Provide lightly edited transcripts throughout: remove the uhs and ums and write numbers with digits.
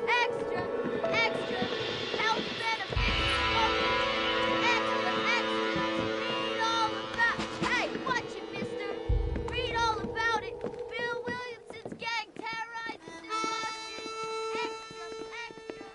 Extra, extra, health benefits. Extra, extra, read all about. Hey, watch it, mister. Read all about it. Bill Williamson's gang terrorizes Washington. Extra, extra.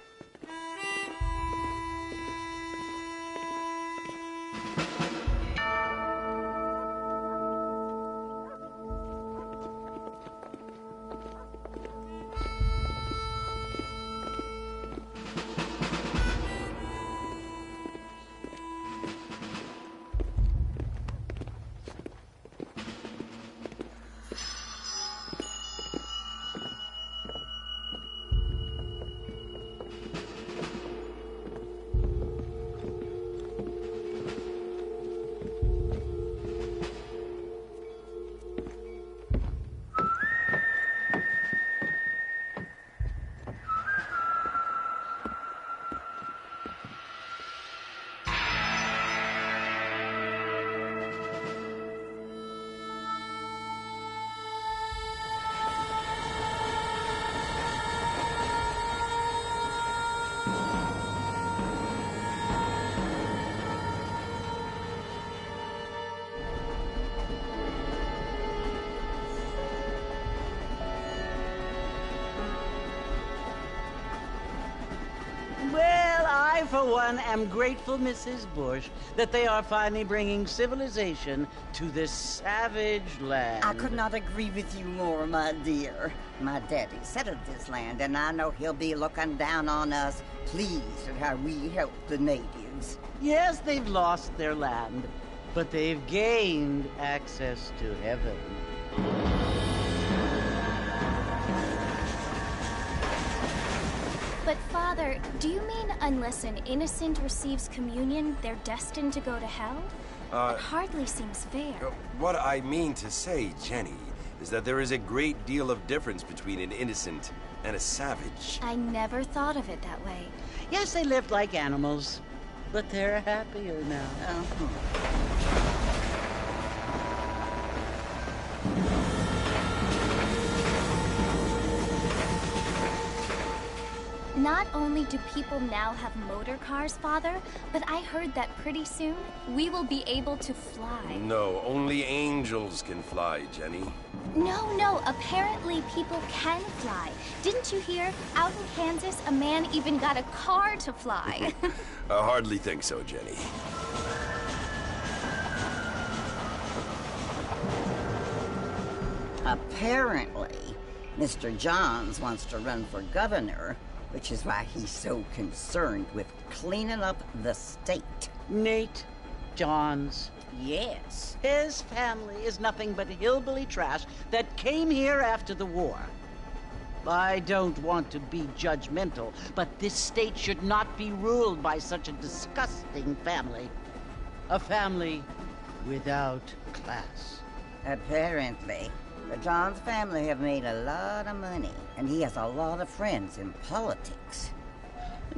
Well, I, for one, am grateful, Mrs. Bush, that they are finally bringing civilization to this savage land. I could not agree with you more, my dear. My daddy settled this land, and I know he'll be looking down on us, pleased at how we help the natives. Yes, they've lost their land, but they've gained access to heaven. But Father, do you mean unless an innocent receives communion, they're destined to go to hell? That hardly seems fair. What I mean to say, Jenny, is that there is a great deal of difference between an innocent and a savage. I never thought of it that way. Yes, they lived like animals, but they're happier now. Not only do people now have motor cars, Father, but I heard that pretty soon we will be able to fly. No, only angels can fly, Jenny. No, apparently people can fly. Didn't you hear? Out in Kansas, a man even got a car to fly. I hardly think so, Jenny. Apparently, Mr. Johns wants to run for governor, which is why he's so concerned with cleaning up the state. Nate Johns. Yes. His family is nothing but hillbilly trash that came here after the war. I don't want to be judgmental, but this state should not be ruled by such a disgusting family. A family without class. Apparently. The Johns family have made a lot of money, and he has a lot of friends in politics.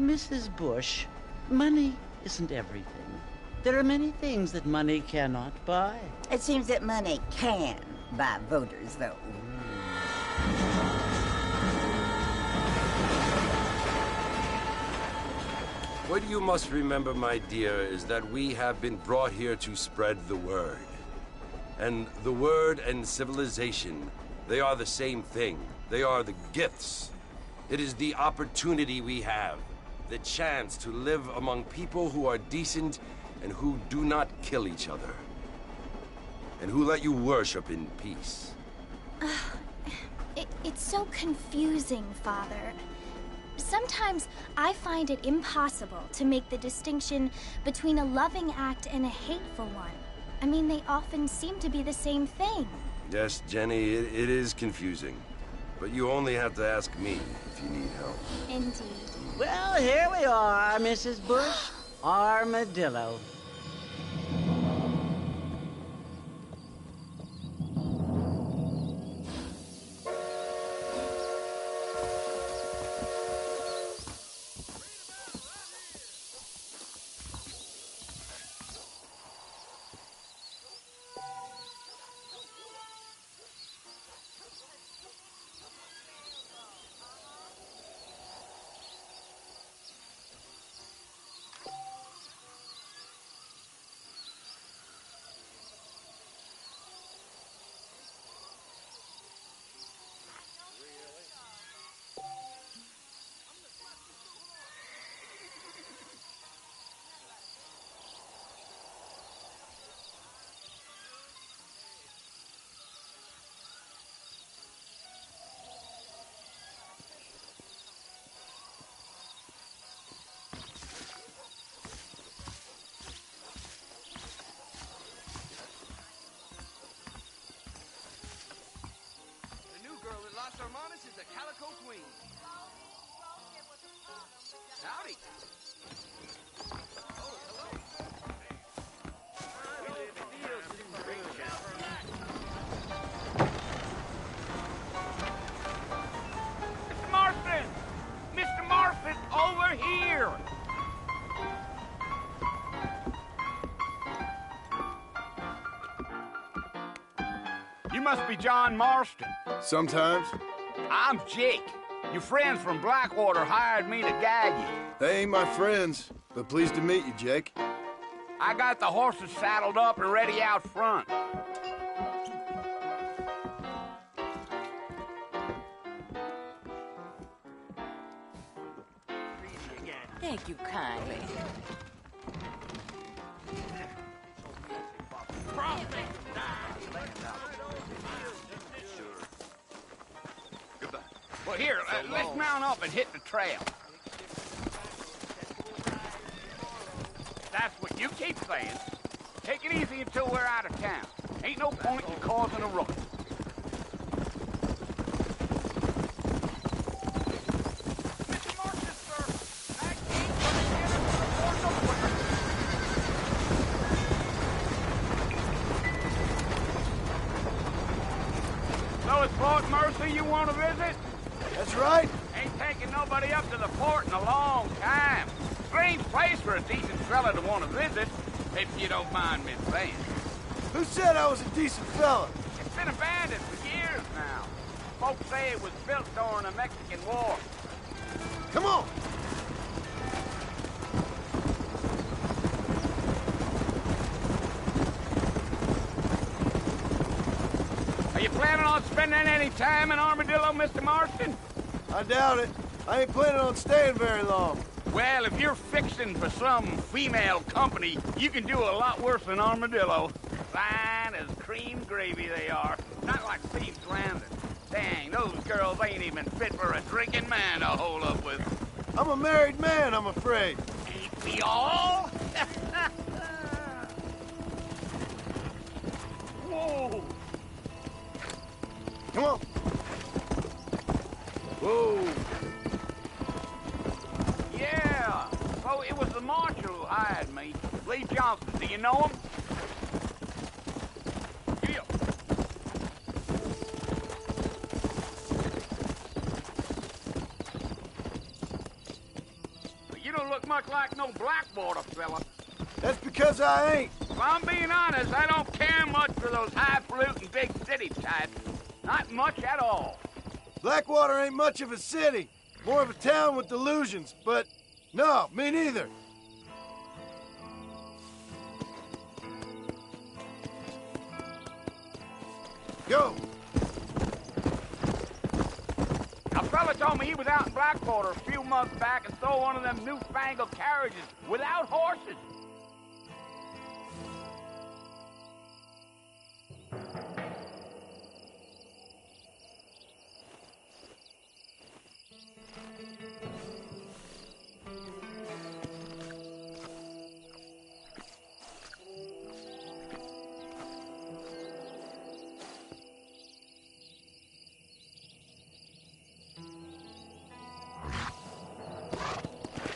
Mrs. Bush, money isn't everything. There are many things that money cannot buy. It seems that money can buy voters, though. What you must remember, my dear, is that we have been brought here to spread the word. And the word and civilization, they are the same thing. They are the gifts. It is the opportunity we have, the chance to live among people who are decent and who do not kill each other, and who let you worship in peace. It's so confusing, Father. Sometimes I find it impossible to make the distinction between a loving act and a hateful one. I mean, they often seem to be the same thing. Yes, Jenny, it is confusing. But you only have to ask me if you need help. Indeed. Well, here we are, Mrs. Bush. Armadillo. Howdy. Mr. Marston! Mr. Marston, over here! You must be John Marston. Sometimes. I'm Jake. Your friends from Blackwater hired me to guide you. They ain't my friends, but pleased to meet you, Jake. I got the horses saddled up and ready out front. Thank you kindly. Well, here, let's mount up and hit the trail. That's what you keep saying. Take it easy until we're out of town. Ain't no point in causing a ruckus. Mr. Marcus, sir, that gate coming in is the port of So it's Fort Mercy you want to visit? That's right. Ain't taking nobody up to the port in a long time. Strange place for a decent fella to want to visit, if you don't mind me saying. Who said I was a decent fella? It's been abandoned for years now. Folks say it was built during the Mexican War. Come on. Are you planning on spending any time in Armadillo, Mr. Marston? I doubt it. I ain't planning on staying very long. Well, if you're fixing for some female company, you can do a lot worse than Armadillo. Fine as cream gravy they are. Not like Steve's Landing. Dang, those girls ain't even fit for a drinking man to hold up with. I'm a married man, I'm afraid. Ain't we all? Whoa! Come on. Whoa. Yeah. So it was the marshal who hired me. Lee Johnson. Do you know him? Yeah. But you don't look much like no Blackwater fella. That's because I ain't. If I'm being honest, I don't care much for those highfalutin big city types. Not much at all. Blackwater ain't much of a city. More of a town with delusions, but no, me neither. Go. A fella told me he was out in Blackwater a few months back and stole one of them newfangled carriages without horses.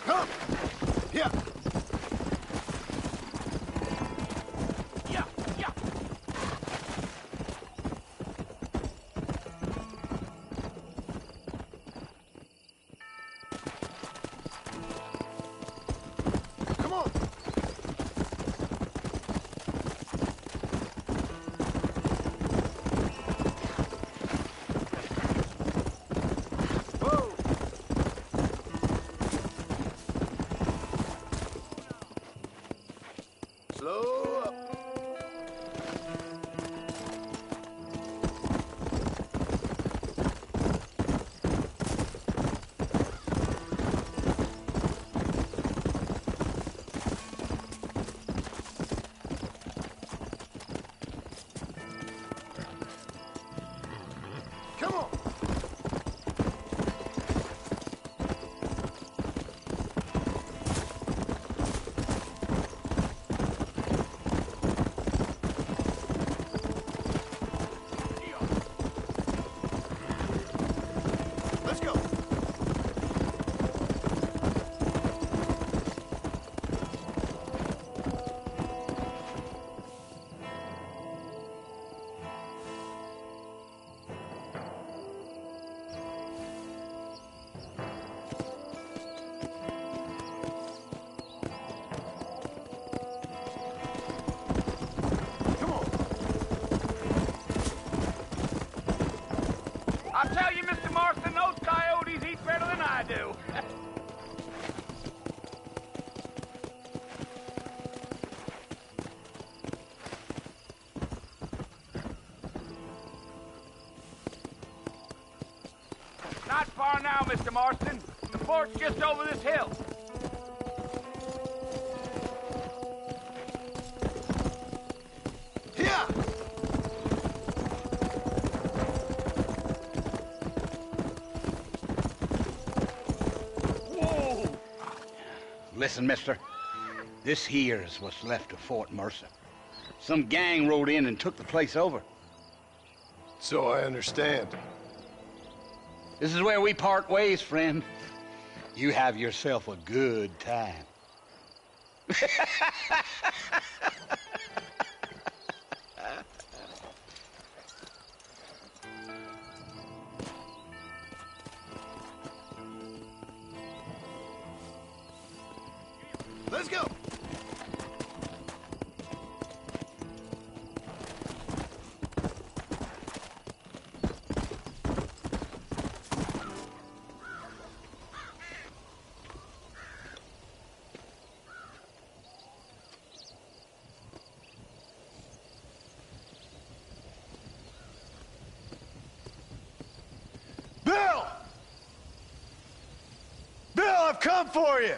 Come. Here. Yeah, yeah. Come on. Whoa. Mr. Marston. The fort's just over this hill. Yeah! Whoa! Listen, mister. This here is what's left of Fort Mercer. Some gang rode in and took the place over. So I understand. This is where we part ways, friend. You have yourself a good time. Let's go! Bill! Bill, I've come for you!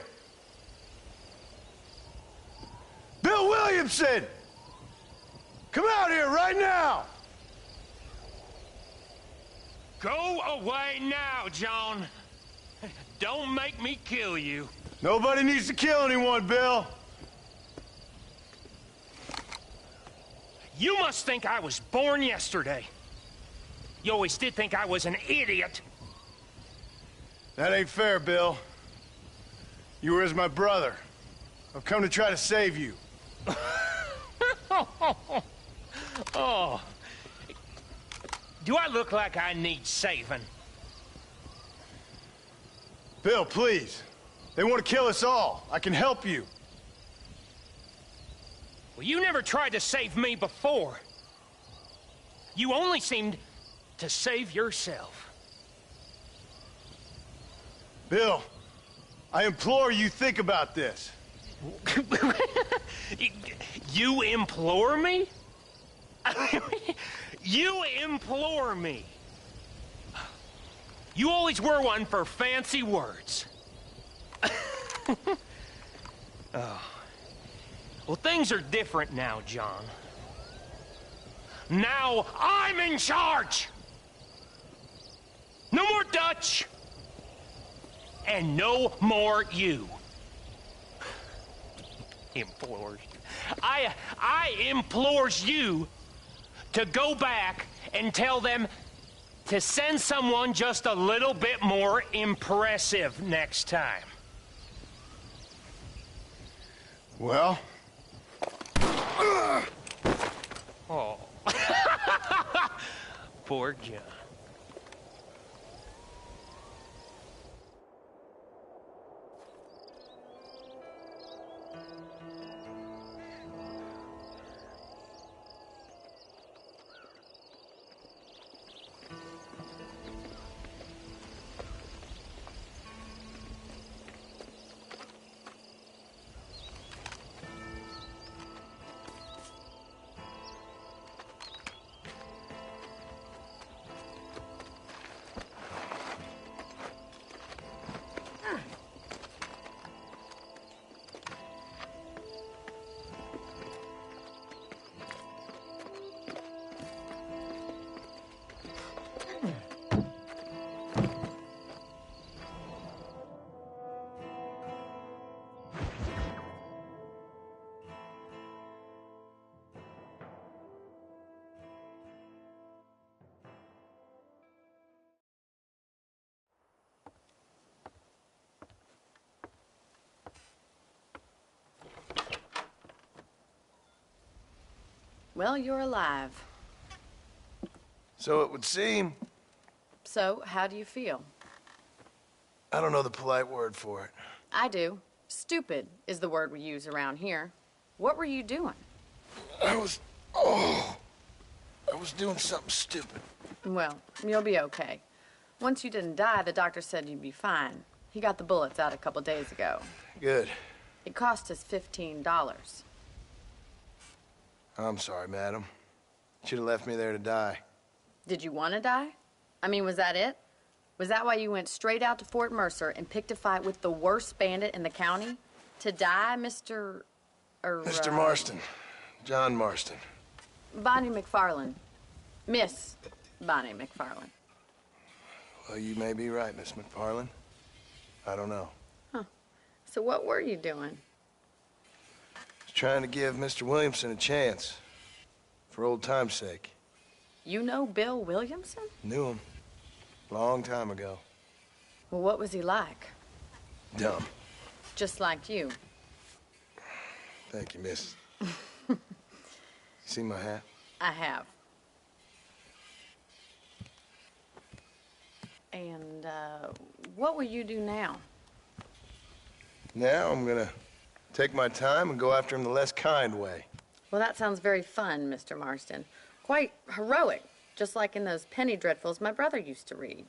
Bill Williamson! Come out here right now! Go away now, John. Don't make me kill you. Nobody needs to kill anyone, Bill. You must think I was born yesterday. You always did think I was an idiot. That ain't fair, Bill. You were as my brother. I've come to try to save you. Oh. Do I look like I need saving? Bill, please. They want to kill us all. I can help you. Well, you never tried to save me before. You only seemed to save yourself. Bill, I implore you, think about this. You implore me? You implore me. You always were one for fancy words. Oh. Well, things are different now, John. Now I'm in charge. No more Dutch. And no more you. Implores. I implores you to go back and tell them to send someone just a little bit more impressive next time. Well? Oh. Poor John. Well, you're alive. So it would seem. So, how do you feel? I don't know the polite word for it. I do. Stupid is the word we use around here. What were you doing? I was doing something stupid. Well, you'll be okay. Once you didn't die, the doctor said you'd be fine. He got the bullets out a couple days ago. Good. It cost us $15. I'm sorry, madam. Should have left me there to die. Did you want to die? I mean, was that it? Was that why you went straight out to Fort Mercer and picked a fight with the worst bandit in the county? To die, Mr. Mr. Marston. John Marston. Bonnie McFarland. Miss Bonnie McFarland. Well, you may be right, Miss McFarland. I don't know. Huh. So what were you doing? Just trying to give Mr. Williamson a chance. For old time's sake. You know Bill Williamson? Knew him. Long time ago. Well, what was he like? Dumb. Just like you. Thank you, miss. See my hat? I have. And, what will you do now? Now I'm gonna take my time and go after him the less kind way. Well, that sounds very fun, Mr. Marston. Quite heroic, just like in those penny dreadfuls my brother used to read.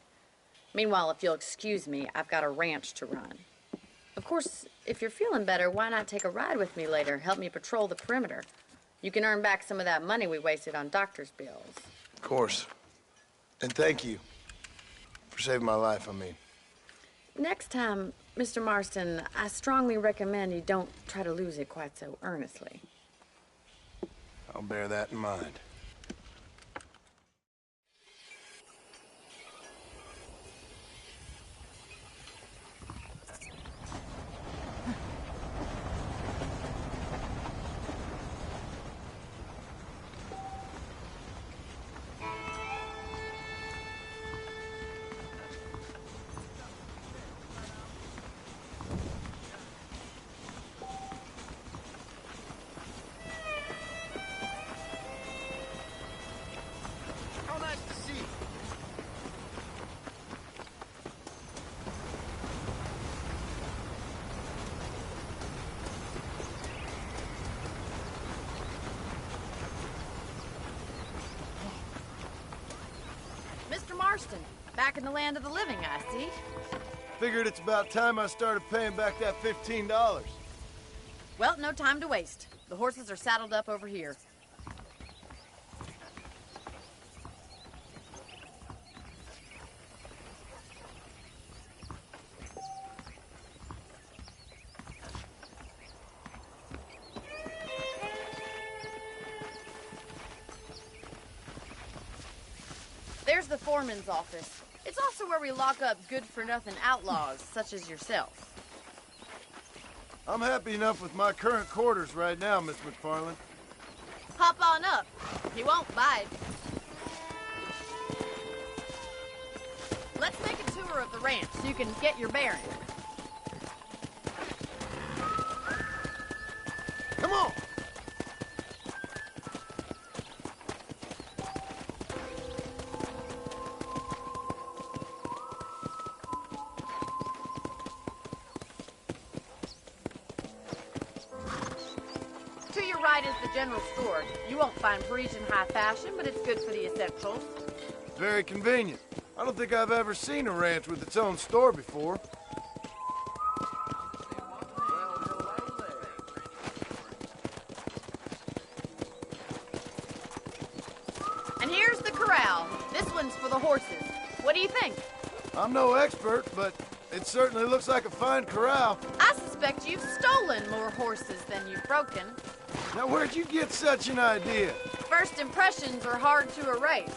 Meanwhile, if you'll excuse me, I've got a ranch to run. Of course, if you're feeling better, why not take a ride with me later? Help me patrol the perimeter. You can earn back some of that money we wasted on doctor's bills. Of course. And thank you. For saving my life, I mean. Next time, Mr. Marston, I strongly recommend you don't try to lose it quite so earnestly. I'll bear that in mind. Mr. Marston, back in the land of the living, I see. Figured it's about time I started paying back that $15. Well, no time to waste. The horses are saddled up over here. There's the foreman's office. It's also where we lock up good-for-nothing outlaws, such as yourself. I'm happy enough with my current quarters right now, Miss McFarland. Hop on up. He won't bite. Let's make a tour of the ranch so you can get your bearings. Come on! To your right is the general store. You won't find Parisian high fashion, but it's good for the essentials. Very convenient. I don't think I've ever seen a ranch with its own store before. And here's the corral. This one's for the horses. What do you think? I'm no expert, but it certainly looks like a fine corral. I suspect you've stolen more horses than you've broken. Now, where'd you get such an idea? First impressions are hard to erase.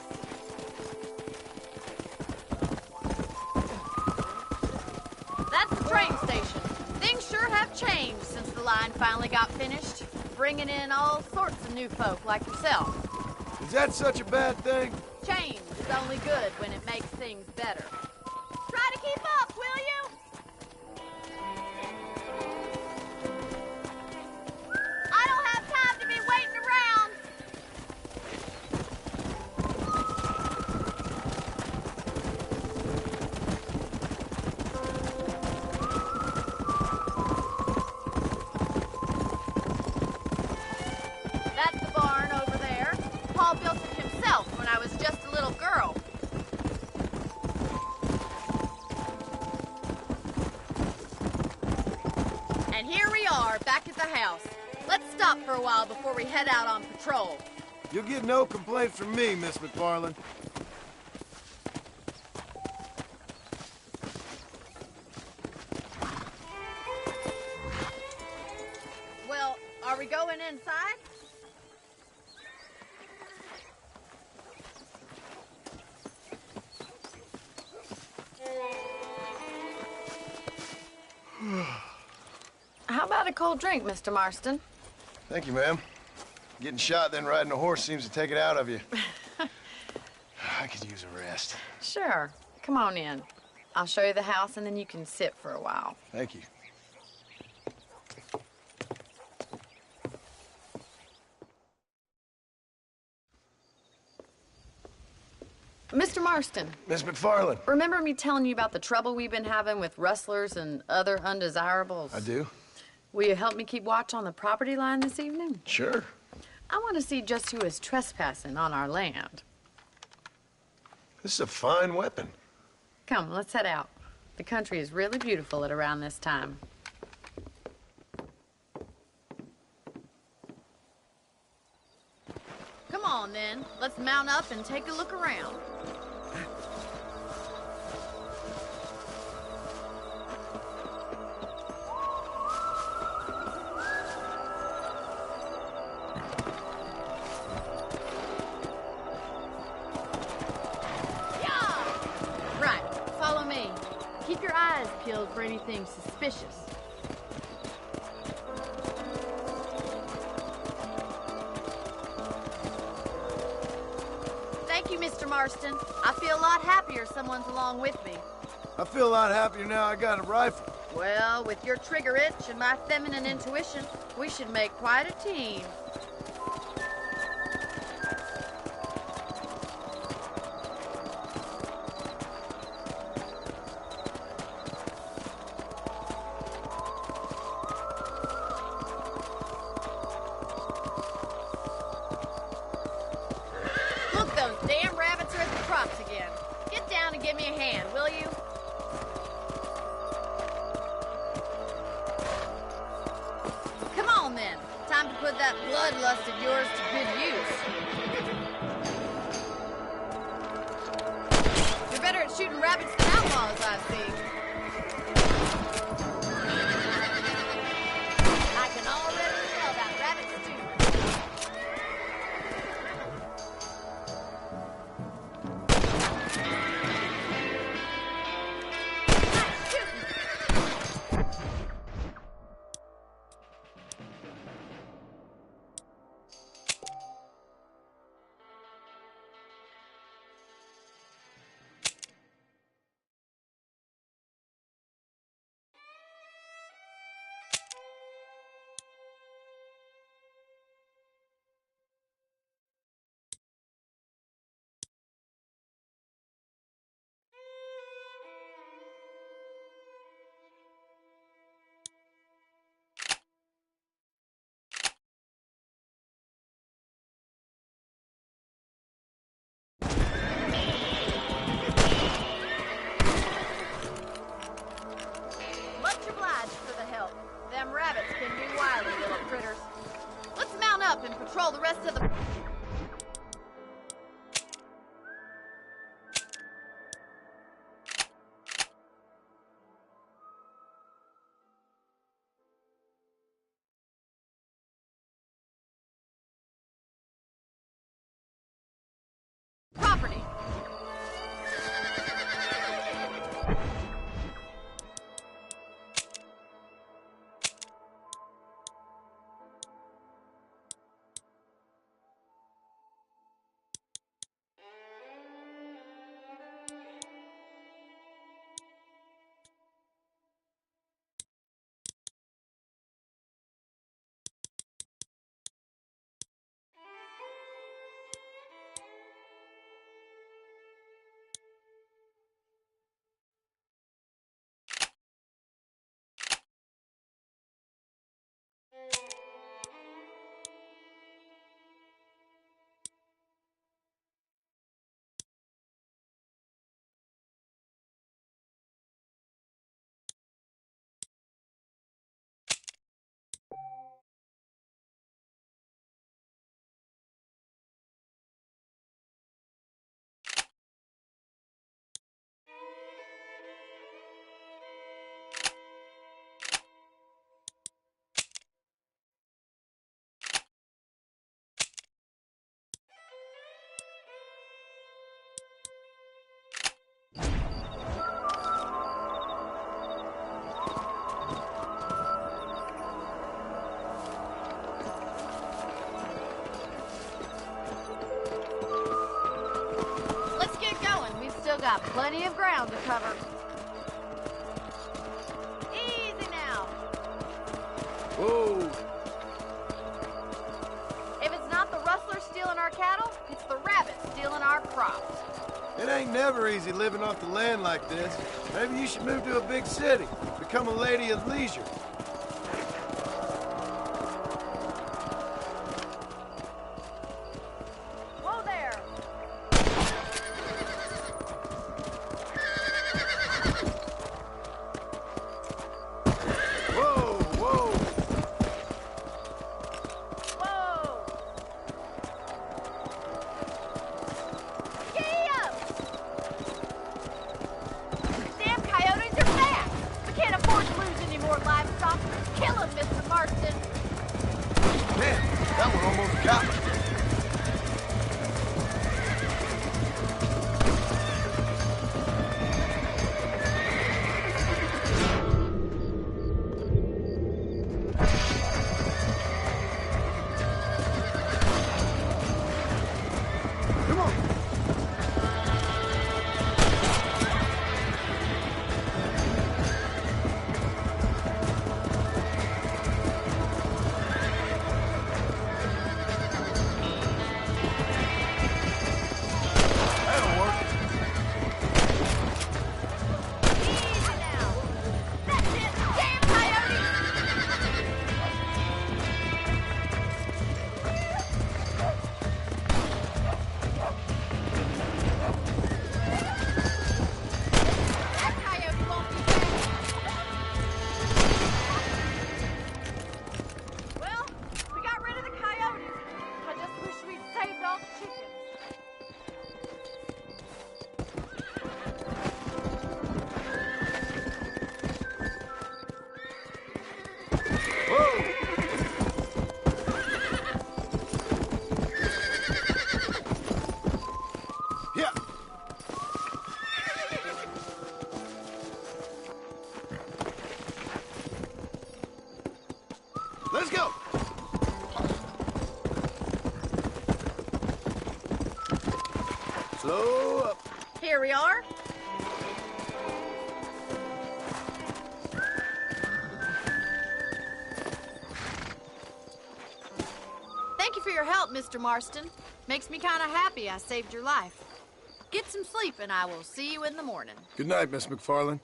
That's the train station. Things sure have changed since the line finally got finished, bringing in all sorts of new folk like yourself. Is that such a bad thing? Change is only good when it makes things better. Try to keep up, will you? I don't have time to be waiting around. That's the barn over there. Paul built it himself when I was just a little girl. And here we are, back at the house. Let's stop for a while before we head out on patrol. You'll get no complaints from me, Miss McFarland. we going inside? How about a cold drink, Mr. Marston? Thank you, ma'am. Getting shot, then riding a horse seems to take it out of you. I could use a rest. Sure. Come on in. I'll show you the house, and then you can sit for a while. Thank you. Mr. Marston. Miss McFarland. Remember me telling you about the trouble we've been having with rustlers and other undesirables? I do. Will you help me keep watch on the property line this evening? Sure. I want to see just who is trespassing on our land. This is a fine weapon. Come, let's head out. The country is really beautiful at around this time. Come on, then. Let's mount up and take a look around. Right, follow me. Keep your eyes peeled for anything suspicious. Thank you, Mr. Marston. I feel a lot happier someone's along with me. I feel a lot happier now I got a rifle. Well, with your trigger itch and my feminine intuition, we should make quite a team. Look, those damn rabbits are at the crops again. Get down and give me a hand, will you? Come on, then. Time to put that bloodlust of yours to good use. You're better at shooting rabbits than outlaws, I see. I can already smell that rabbit stew. Much obliged for the help. Them rabbits can be wily little critters. Let's mount up and patrol the rest of the... property. Plenty of ground to cover. Easy now. Whoa. If it's not the rustler stealing our cattle, it's the rabbit stealing our crops. It ain't never easy living off the land like this. Maybe you should move to a big city. Become a lady of leisure. Whoa there. Whoa, whoa. Whoa. Giddy up. Damn coyotes are back. We can't afford to lose any more livestock. Kill them, Mr. Marston. Man, that one almost got me. Come on. That'll work. Easy now. That's it. Damn coyotes. That coyote won't be back. Well, we got rid of the coyotes. I just wish we'd saved all the chickens. Whoa. Yeah. Let's go. Slow up. Here we are. Thank you for your help, Mr. Marston. Makes me kind of happy I saved your life. Get some sleep and I will see you in the morning. Good night, Miss McFarland.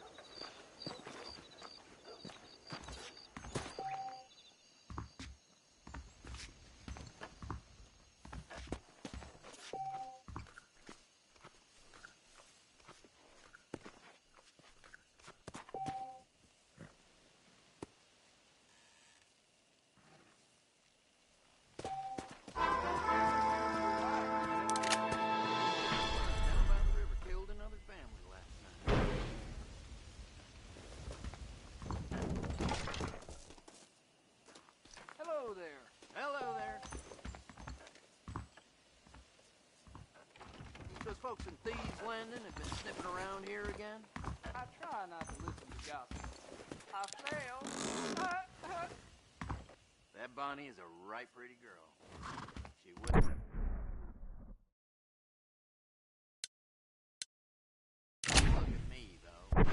Hello there. Hello there. Those folks in Thieves Landing have been sniffing around here again. I try not to listen to gossip. I fail. That Bonnie is a right pretty girl. She wouldn't. Look at me, though.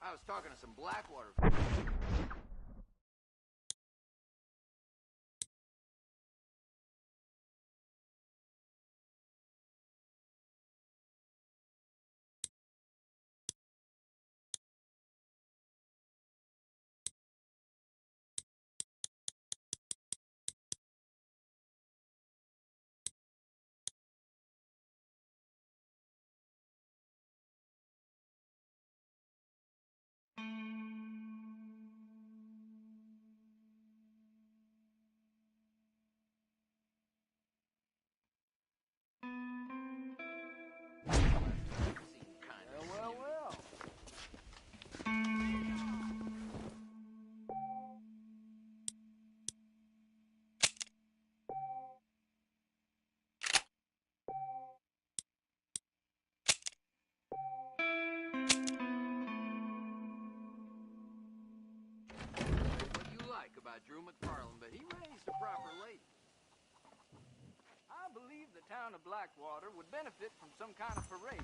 I was talking to some Blackwater. by Drew McFarland, but he raised a proper lady. I believe the town of Blackwater would benefit from some kind of parade.